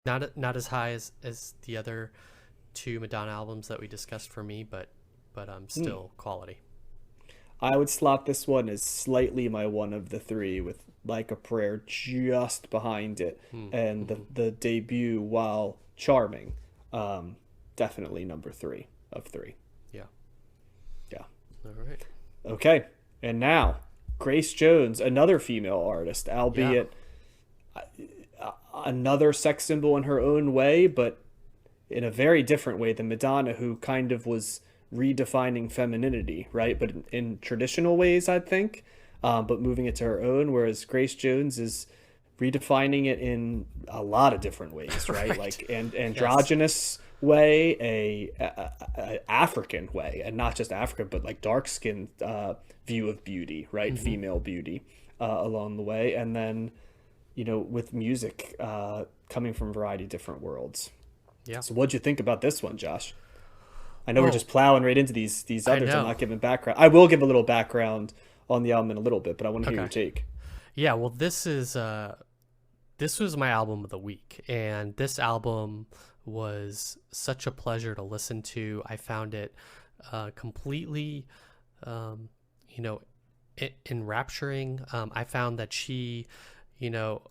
Not as high as the other two Madonna albums that we discussed for me, but Hmm. still quality. I would slot this one as slightly my one of the three, with Like a Prayer just behind it, Hmm. and the Mm-hmm. the debut, while charming, um, definitely number three of three. Yeah. Yeah. All right. Okay. And now, Grace Jones, another female artist, Yeah. albeit another sex symbol in her own way, but in a very different way than Madonna, who kind of was redefining femininity, right? But in traditional ways, I think, but moving it to her own. Whereas Grace Jones is redefining it in a lot of different ways, right? Right. Like an Yes. androgynous way, a African way, and not just African, but like dark skinned view of beauty, right? Mm-hmm. Female beauty along the way, and then with music coming from a variety of different worlds. Yeah. So what'd you think about this one, Josh? I know we're Well, just plowing right into these I others and know. not giving background. I will give a little background on the album in a little bit, but I want to hear your Okay. take. Yeah. Well, this was my album of the week, and this album was such a pleasure to listen to. I found it completely, um, you know, enrapturing. I found that you know,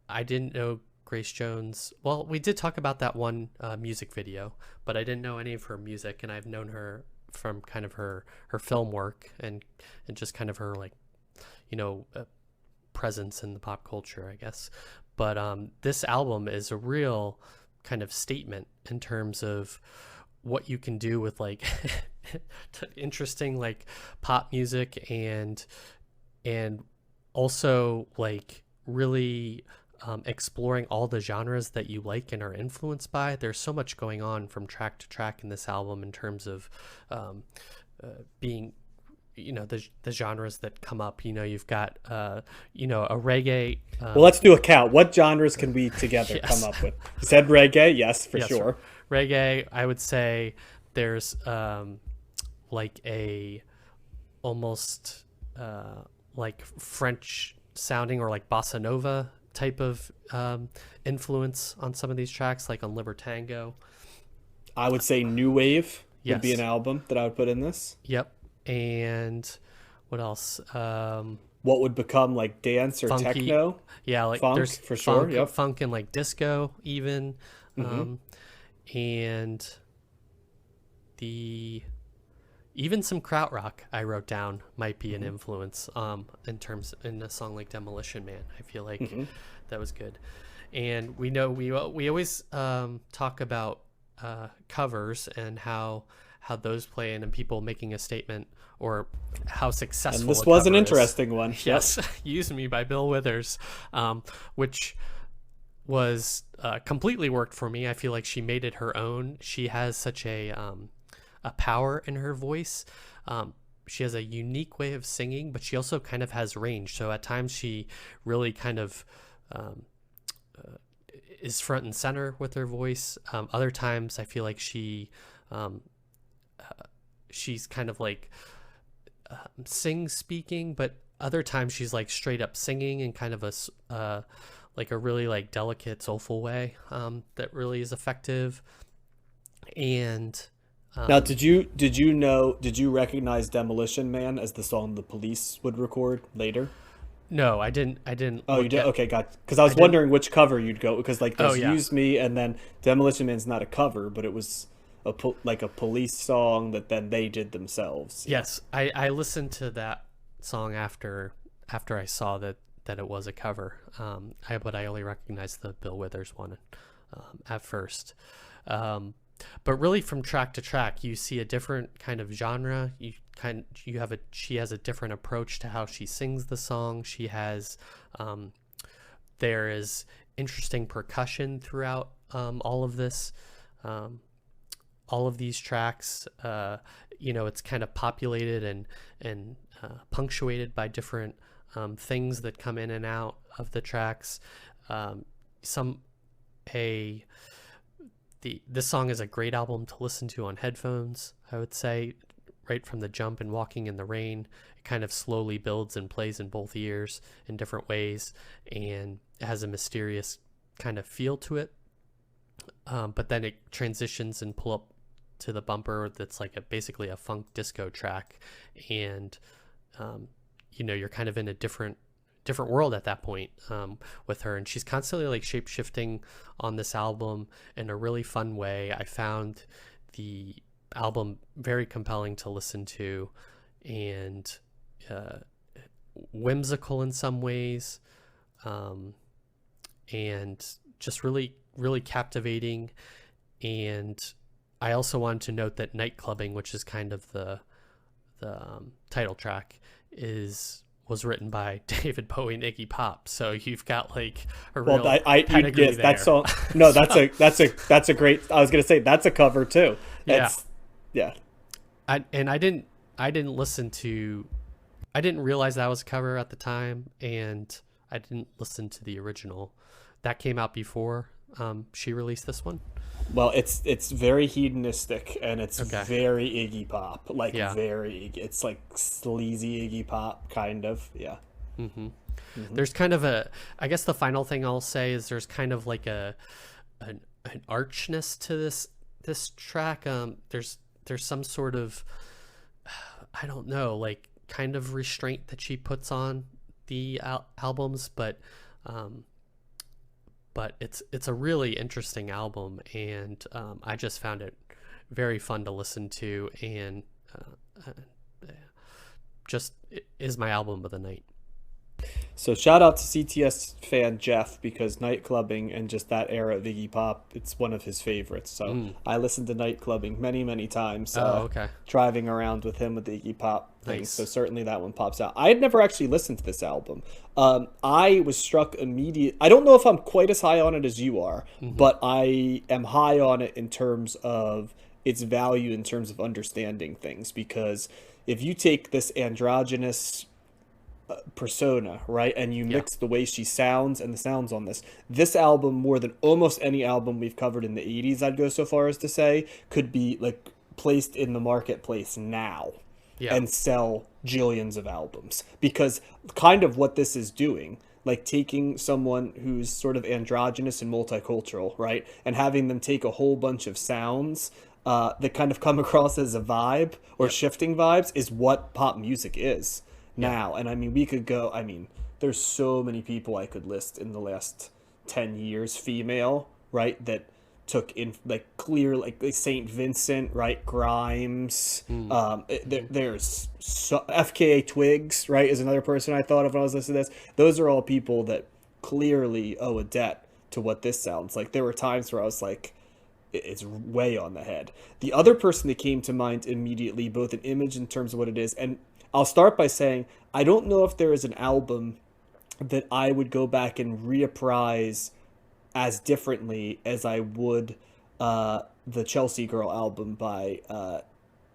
I didn't know Grace Jones. Well, we did talk about that one music video, but I didn't know any of her music, and I've known her from kind of her film work and just kind of her like you know presence in the pop culture, I guess. But this album is a real kind of statement in terms of what you can do with like interesting like pop music and also like really exploring all the genres that you like and are influenced by. There's so much going on from track to track in this album in terms of um, being the genres that come up. You've got a reggae. Well, let's do a count. What genres can we together come Yes. up with? You said reggae, yes, for Yes, sure. reggae. I would say there's like a almost like French sounding or like bossa nova type of influence on some of these tracks, like on Libertango. I would say new wave would be an Yes. album that I would put in this. Yep. And what else? What would become like dance or Funky. techno, Yeah, like funk there's for sure. Yep. funk and like disco even. Hmm. Um, and the even some krautrock I wrote down might be an Hmm. influence in a song like Demolition Man. I feel like Hmm. that was good. And we always talk about covers and how those play in and people making a statement or how And successful this a was an cover is. interesting one. Yep. Yes, Use Me by Bill Withers, which was completely worked for me. I feel like she made it her own. She has such a power in her voice. She has a unique way of singing, but she also kind of has range. So at times she really kind of um, is front and center with her voice. Other times I feel like um, she's kind of like sing speaking, but other times she's like straight up singing in kind of like a really like delicate soulful way that really is effective. And Now, um, did you recognize Demolition Man as the song the Police would record later? no, I didn't Oh, you look did? at. Okay, got. Because I I was didn't. wondering which cover you'd go, because like Oh there's yeah. Use Me, and then Demolition Man's not a cover, but it was like a Police song that then they did themselves. Yeah. Yes, I listened to that song after I saw that it was a cover. But I only recognized the Bill Withers one at first. Um, but really, from track to track, you see a different kind of genre. She has a different approach to how she sings the song. Um, there is interesting percussion throughout all of this. Um, all of these tracks, it's kind of populated and punctuated by different things that come in and out of the tracks. Um, some a the This song is a great album to listen to on headphones. I would say, right from the jump and Walking in the Rain, it kind of slowly builds and plays in both ears in different ways, and it has a mysterious kind of feel to it. but then it transitions and pull up to the bumper that's like basically a funk disco track, and you're kind of in a different world at that point with her, and she's constantly like shape shifting on this album in a really fun way. I found the album very compelling to listen to, and whimsical in some ways, and just really, really captivating. And I also wanted to note that Nightclubbing, which is kind of the title track, was written by David Bowie and Iggy Pop. So you've got like a real pedigree there. That's all. No, that's a great. I was gonna say that's a cover too. Yeah. I didn't realize that was a cover at the time, and I didn't listen to the original. That came out before she released this one. Well, it's very hedonistic, and it's very Iggy Pop, very. It's like sleazy Iggy Pop, kind of. Yeah. Mm-hmm. Mm-hmm. There's kind of I guess the final thing I'll say is there's kind of like an archness to this track. There's some sort of, I don't know, like kind of restraint that she puts on the albums, but it's a really interesting album, and I just found it very fun to listen to, and just is my album of the night. So shout out to CTS fan Jeff, because Nightclubbing and just that era of Iggy Pop, it's one of his favorites. So I listened to Nightclubbing many times. Driving around with him with the Iggy Pop thing. Nice. So certainly that one pops out. I had never actually listened to this album. I was struck immediately. I don't know if I'm quite as high on it as you are, but I am high on it in terms of its value, in terms of understanding things. Because if you take this androgynous persona, right, and you mix the way she sounds and the sounds on this album, more than almost any album we've covered in the 80s, I'd go so far as to say, could be like placed in the marketplace now and sell jillions of albums. Because kind of what this is doing, like taking someone who's sort of androgynous and multicultural, right, and having them take a whole bunch of sounds that kind of come across as a vibe or shifting vibes, is what pop music is now. And I mean, we could go, there's so many people I could list in the last 10 years, female, right, that took in like clear, like St. Vincent, right, Grimes, there's FKA Twigs, right, is another person I thought of when I was listening to this. Those are all people that clearly owe a debt to what this sounds like. There were times where I was like, it's way on the head. The other person that came to mind immediately, both an image in terms of what it is, and I'll start by saying, I don't know if there is an album that I would go back and reappraise as differently as I would the Chelsea Girl album by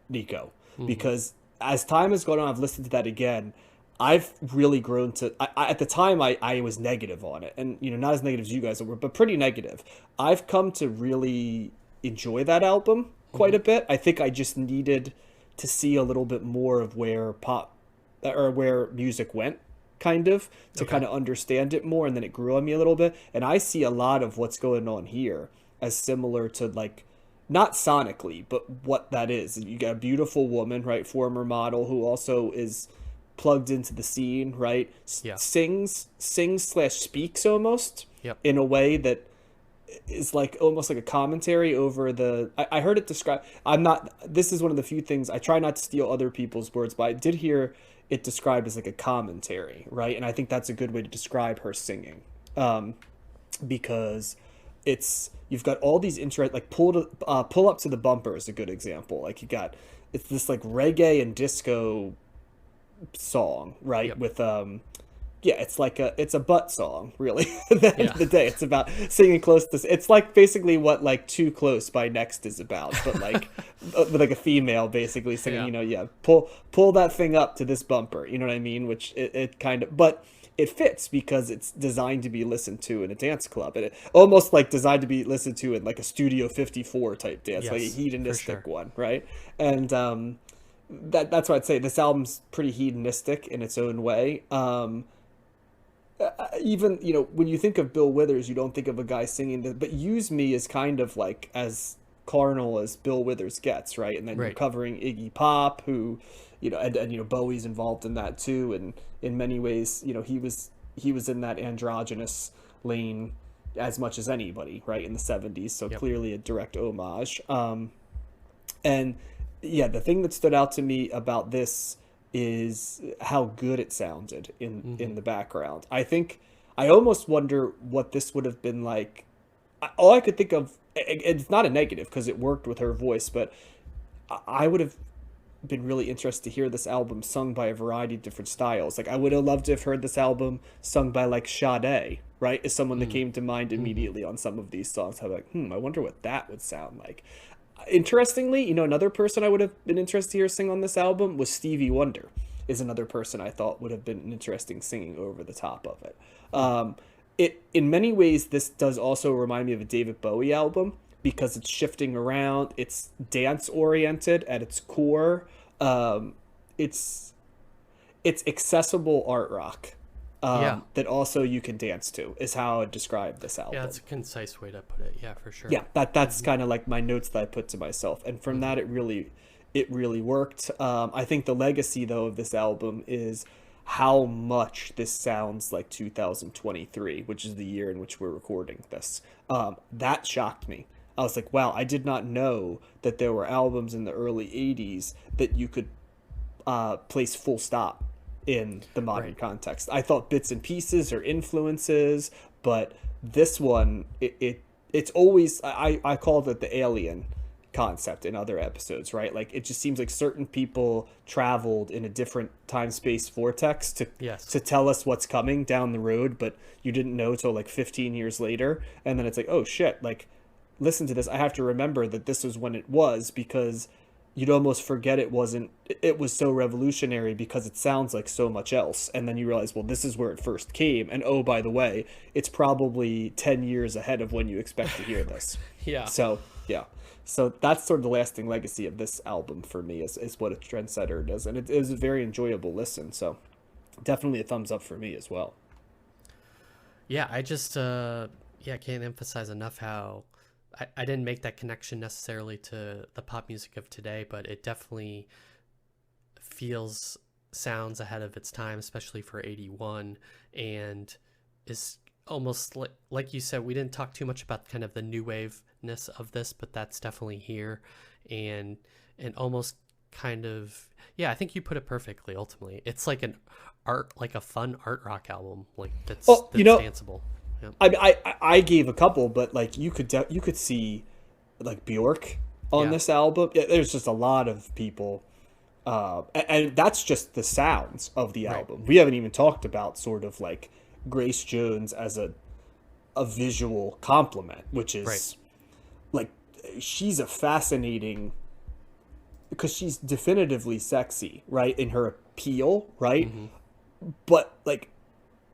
Nico. Because as time has gone on, I've listened to that again. I've really grown to... at the time, I was negative on it. And, not as negative as you guys were, but pretty negative. I've come to really enjoy that album quite a bit. I think I just needed to see a little bit more of where pop or where music went, kind of, to kind of understand it more, and then it grew on me a little bit. And I see a lot of what's going on here as similar to, like, not sonically, but what that is. You got a beautiful woman, right, former model, who also is plugged into the scene, right, sings / speaks almost in a way that is like almost like a commentary over the... I heard it described... This is one of the few things... I try not to steal other people's words, but I did hear it described as like a commentary, right? And I think that's a good way to describe her singing. Because you've got all these like Pull Up to the Bumper is a good example. Like it's this like reggae and disco song, right? With it's a butt song, really. At the end of the day, it's about singing close to... It's like basically what like Too Close by Next is about, but like with like a female basically singing, pull that thing up to this bumper, you know what I mean? Which it kind of... But it fits because it's designed to be listened to in a dance club, and it almost like designed to be listened to in like a Studio 54 type dance, like a hedonistic one, right? And that's why I'd say this album's pretty hedonistic in its own way. even, when you think of Bill Withers, you don't think of a guy singing this, but Use Me is kind of like as carnal as Bill Withers gets, right? And then you're Right. covering Iggy Pop, who, and Bowie's involved in that too, and in many ways, he was in that androgynous lane as much as anybody, right, in the 70s. So Yep. clearly a direct homage. And yeah, the thing that stood out to me about this is how good it sounded in Mm-hmm. the background. I think I almost wonder what this would have been like. All I could think of, it's not a negative because it worked with her voice, but I would have been really interested to hear this album sung by a variety of different styles. Like I would have loved to have heard this album sung by like Sade, right? Is someone that came to mind Mm-hmm. immediately on some of these songs. I'm like, I wonder what that would sound like. Interestingly, another person I would have been interested to hear sing on this album was Stevie Wonder. Is another person I thought would have been interesting singing over the top of it. It in many ways this does also remind me of a David Bowie album because it's shifting around. It's dance oriented at its core. It's it's accessible art rock Yeah. that also you can dance to. Is how I would describe this Yeah, album. that's a concise way to put it. Yeah, for sure. Yeah, that's kind of like my notes that I put to myself, and from that it really worked. I think the legacy though of this album is how much this sounds like 2023, which is the year in which we're recording this. That shocked me. I was like, wow, I did not know that there were albums in the early 80s that you could place full stop in the modern Right. context. I thought bits and pieces or influences, but this one, it's always, I called it the alien concept in other episodes, right? Like it just seems like certain people traveled in a different time space vortex Yes. to tell us what's coming down the road, but you didn't know till like 15 years later, and then it's like, oh shit, like listen to this. I have to remember that this was when it was, because you'd almost forget it was so revolutionary because it sounds like so much else, and then you realize, well, this is where it first came, and oh, by the way, it's probably 10 years ahead of when you expect to hear this. Yeah. So yeah, so that's sort of the lasting legacy of this album for me, is what a trendsetter does, and it is a very enjoyable listen. So definitely a thumbs up for me as well. Yeah, I just yeah, can't emphasize enough how I didn't make that connection necessarily to the pop music of today, but it definitely feels sounds ahead of its time, especially for 81, and is almost like you said, we didn't talk too much about kind of the new waveness of this, but that's definitely here, and almost kind of, yeah, I think you put it perfectly. Ultimately, it's like an art, like a fun art rock album, like that's Oh, danceable. Yep. I gave a couple, but like you could see like Bjork on Yeah. this album. Yeah, there's just a lot of people, and that's just the sounds of the Right. album. We haven't even talked about sort of like Grace Jones as a visual complement, which Right. is like she's a fascinating, because she's definitively sexy, right, in her appeal, right, Mm-hmm. but like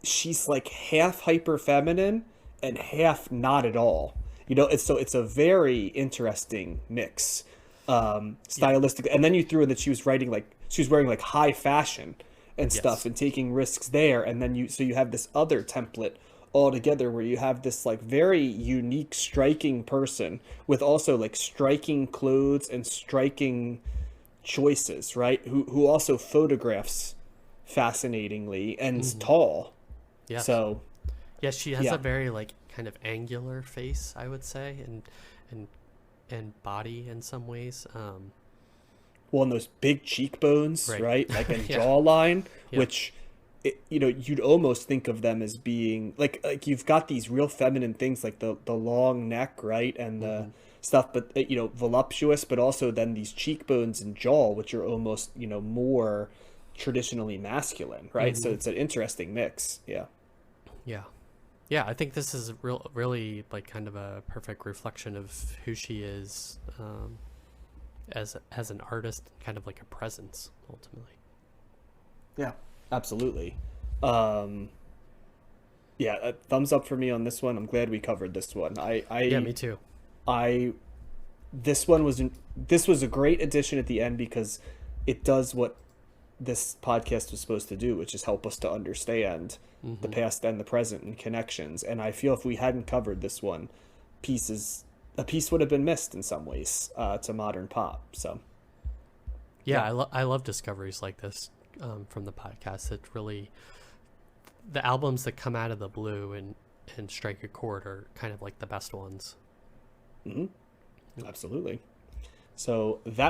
she's like half hyper feminine and half not at all. It's a very interesting mix, Yeah. stylistic. And then you threw in that she was wearing like high fashion and stuff Yes. and taking risks there. And then you have this other template altogether where you have this like very unique, striking person with also like striking clothes and striking choices, right? Who also photographs fascinatingly and's Mm-hmm. tall. Yes. So Yeah, she has yeah, a very like kind of angular face, I would say, and body in some ways. well, and those big cheekbones, Right. right? Like and Yeah. jawline, Yep. which you'd almost think of them as being like you've got these real feminine things like the long neck, right, and the Mm-hmm. stuff, but voluptuous, but also then these cheekbones and jaw, which are almost more traditionally masculine, right? So Mm-hmm. it's an interesting mix. Yeah. Yeah. Yeah, I think this is really like kind of a perfect reflection of who she is, as an artist, kind of like a presence ultimately. Yeah, absolutely. Um, yeah, a thumbs up for me on this one. I'm glad we covered this one. Yeah, me too. I, this was a great addition at the end because it does what this podcast was supposed to do, which is help us to understand the Hmm. past and the present and connections. And I feel if we hadn't covered this one, a piece would have been missed in some ways to modern pop. So Yeah, yeah. I love discoveries like this from the podcast. It really, the albums that come out of the blue and strike a chord are kind of like the best ones. Hmm. Absolutely. So that